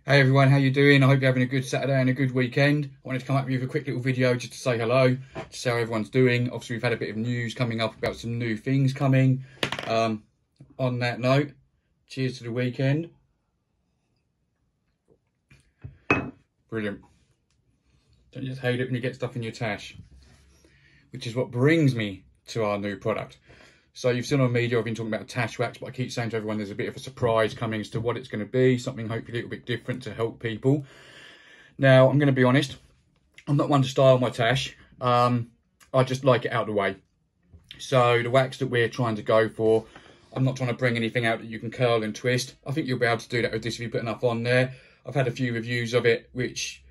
Hey everyone, how you doing? I hope you're having a good Saturday and a good weekend. I wanted to come up with you with a quick little video just to say hello, to see how everyone's doing. Obviously we've had a bit of news coming up about some new things coming. On that note, cheers to the weekend. Brilliant. Don't you just hate it when you get stuff in your tash? Which is what brings me to our new product. So you've seen on media, I've been talking about Tash Wax, but I keep saying to everyone there's a bit of a surprise coming as to what it's going to be, something hopefully a little bit different to help people. Now, I'm going to be honest, I'm not one to style my tash. I just like it out of the way. So the wax that we're trying to go for, I'm not trying to bring anything out that you can curl and twist. I think you'll be able to do that with this if you put enough on there. I've had a few reviews of it, which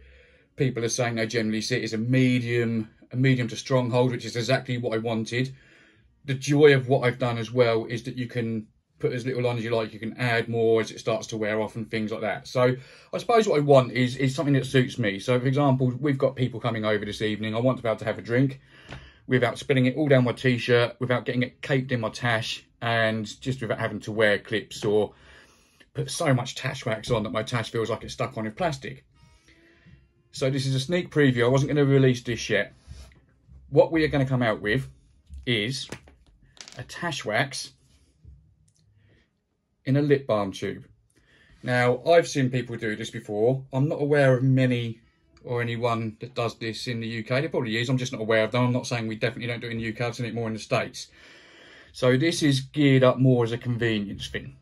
people are saying they generally see it as a medium to strong hold, which is exactly what I wanted. The joy of what I've done as well is that you can put as little on as you like, you can add more as it starts to wear off and things like that. So I suppose what I want is something that suits me. So for example, we've got people coming over this evening. I want to be able to have a drink without spilling it all down my t-shirt, without getting it caked in my tash, and just without having to wear clips or put so much tash wax on that my tash feels like it's stuck on with plastic. So this is a sneak preview. I wasn't going to release this yet. What we are going to come out with is a Tash Wax in a lip balm tube. Now, I've seen people do this before. I'm not aware of many or anyone that does this in the UK. There probably is, I'm just not aware of them. I'm not saying we definitely don't do it in the UK, I've seen it more in the States. So this is geared up more as a convenience thing.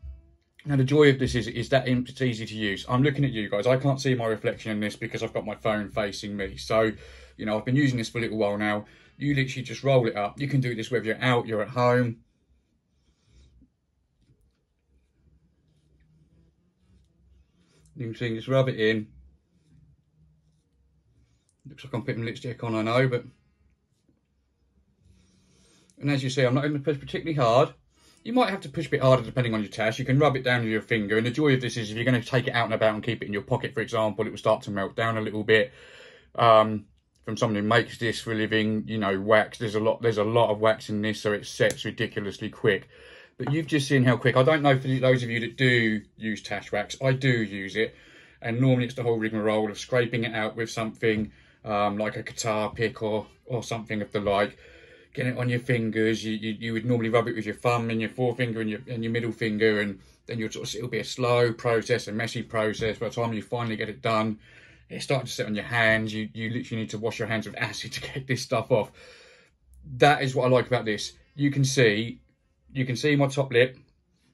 Now, the joy of this is that it's easy to use. I'm looking at you guys. I can't see my reflection in this because I've got my phone facing me. So, you know, I've been using this for a little while now. You literally just roll it up. You can do this whether you're out, you're at home. You can see, just rub it in. Looks like I'm putting lipstick on, I know, but... And as you see, I'm not going to push particularly hard. You might have to push a bit harder depending on your tash. You can rub it down with your finger. And the joy of this is if you're going to take it out and about and keep it in your pocket, for example, it will start to melt down a little bit. From someone who makes this for a living, you know, wax, there's a lot of wax in this, so it sets ridiculously quick. But you've just seen how quick. I don't know for those of you that do use Tash Wax, I do use it, and normally it's the whole rigmarole of scraping it out with something like a guitar pick or something of the like, getting it on your fingers. You would normally rub it with your thumb and your forefinger and your middle finger, and then it'll be a slow process, a messy process. By the time you finally get it done, it's starting to sit on your hands. You literally need to wash your hands with acid to get this stuff off. That is what I like about this. You can see my top lip,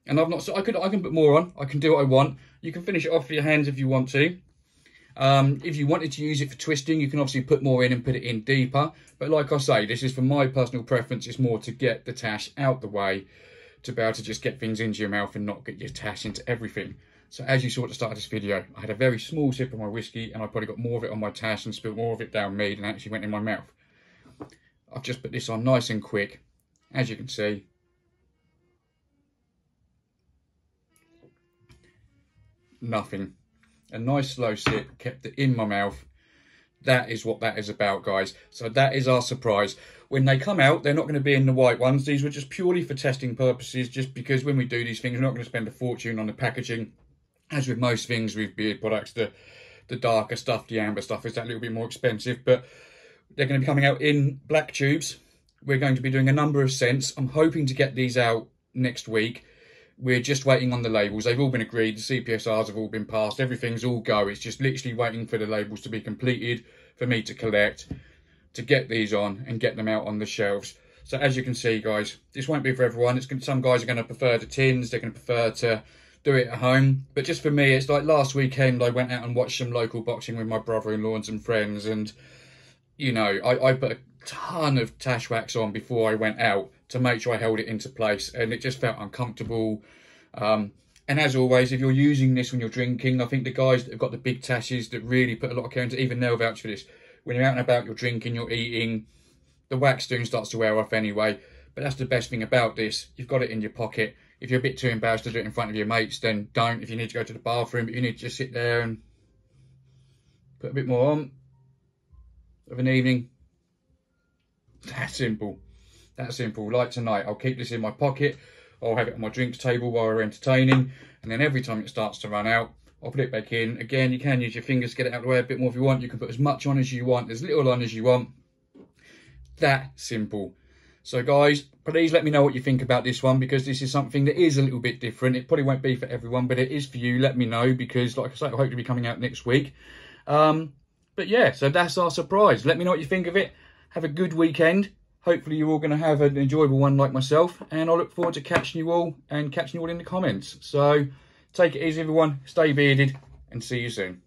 and I can put more on. I can do what I want. You can finish it off with your hands if you want to. If you wanted to use it for twisting, you can obviously put more in and put it in deeper. But like I say, this is for my personal preference. It's more to get the tash out the way, to be able to just get things into your mouth and not get your tash into everything. So as you saw at the start of this video, I had a very small sip of my whiskey and I probably got more of it on my tash and spilled more of it down me than actually went in my mouth. I've just put this on nice and quick, as you can see. Nothing. A nice slow sip, kept it in my mouth. That is what that is about, guys. So that is our surprise. When they come out, they're not going to be in the white ones. These were just purely for testing purposes, just because when we do these things, we're not going to spend a fortune on the packaging. As with most things with beard products, the darker stuff, the amber stuff is that little bit more expensive, but they're going to be coming out in black tubes. We're going to be doing a number of scents. I'm hoping to get these out next week. We're just waiting on the labels. They've all been agreed. The CPSRs have all been passed. Everything's all go. It's just literally waiting for the labels to be completed for me to collect, to get these on and get them out on the shelves. So as you can see, guys, this won't be for everyone. Some guys are going to prefer the tins. They're going to prefer to do it at home. But just for me, it's like last weekend, I went out and watched some local boxing with my brother-in-law and some friends. And, you know, I put a ton of Tash Wax on before I went out to make sure I held it into place. And it just felt uncomfortable. And as always, if you're using this when you're drinking, I think the guys that have got the big tashes that really put a lot of care into, even they'll vouch for this. When you're out and about, you're drinking, you're eating, the wax soon starts to wear off anyway. But that's the best thing about this. You've got it in your pocket. If you're a bit too embarrassed to do it in front of your mates, then don't. If you need to go to the bathroom, but you need to just sit there and put a bit more on of an evening. That simple. That simple. Like tonight, I'll keep this in my pocket. I'll have it on my drinks table while we're entertaining. And then every time it starts to run out, I'll put it back in. Again, you can use your fingers to get it out of the way a bit more if you want. You can put as much on as you want, as little on as you want. That simple. So guys, please let me know what you think about this one, because this is something that is a little bit different. It probably won't be for everyone, but it is for you. Let me know, because like I say, I hope to be coming out next week. But yeah, so that's our surprise. Let me know what you think of it. Have a good weekend. Hopefully you're all going to have an enjoyable one like myself, and I look forward to catching you all in the comments. So take it easy everyone, stay bearded, and see you soon.